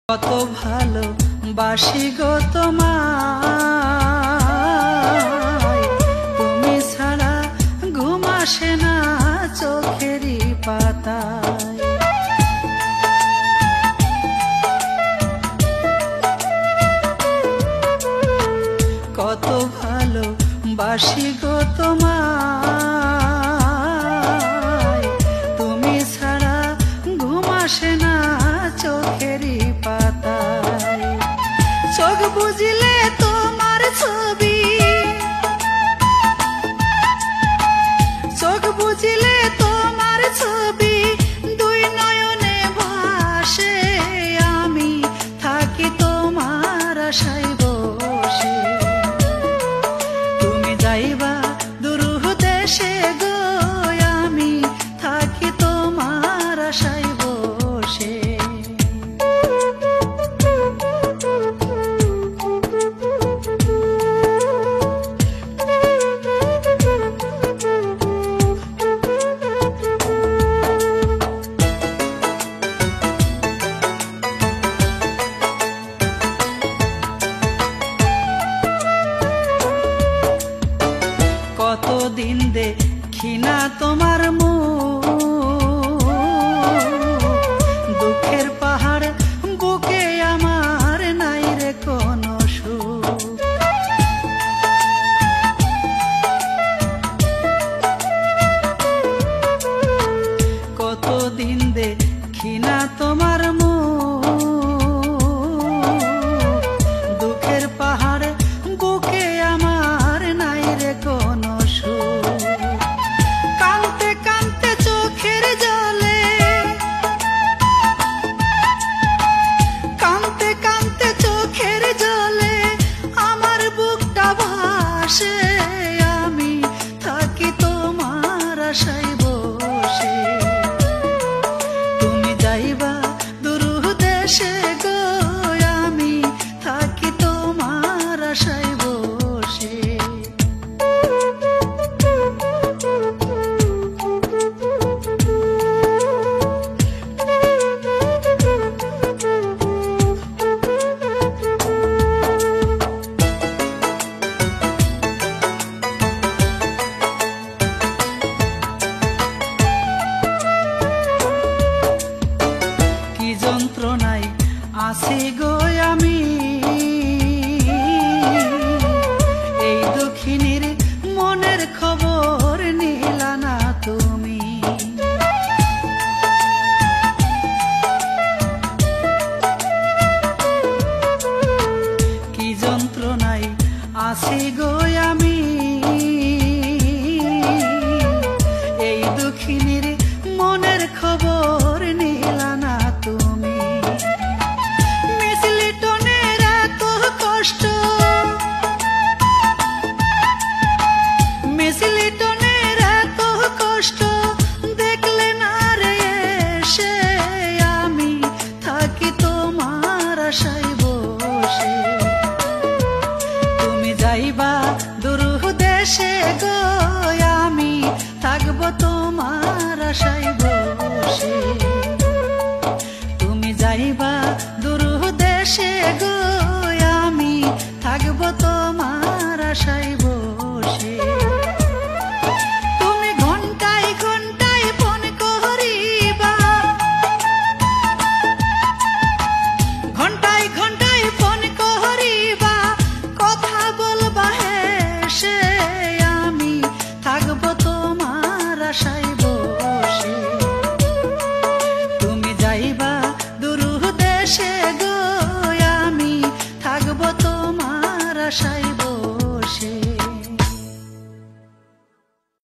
কত ভালো বাসি গো তোমায়, তুমি ছাড়া ঘুম আসে না চোখেরই পাতায়। কত ভালো বাসি গো তোমায়, তুমি ছাড়া ঘুম আসে না চোখেরই পাতায়। চোখ বুঝিলে তোমার ছবি, চোখ বুঝিলে তোমার ছবি দুই নয়নে ভাসে। আমি থাকি তোমার আশায় বসে, তুমি যাইবা দুরূহ দেশে গো, আমি থাকি তোমার আশায় বসে। কতদিন দেখি না তোমার মুখ, দুঃখের পাহাড় বুকে আমার নাই রে কোনো সুখ। কতদিন দেখি না তোমার মুখ, দুঃখের পাহাড় বুকে আমার নাই রে কোনো সুখ। কাঁদতে কাঁদতে চোখের জলে, কাঁদতে কাঁদতে চোখের জলে আমার বুকটা ভাসে। আমি থাকি তোমার আশায় বসে, তুমি যাইবা দুরূহ দেশে গো, আমি থাকি তোমার আশায় বসে। কি যন্ত্রণায় আছি গো আমি, এই দুঃখিনীর মনের খবর নিলা না তুমি। কি যন্ত্রণায় আছি গো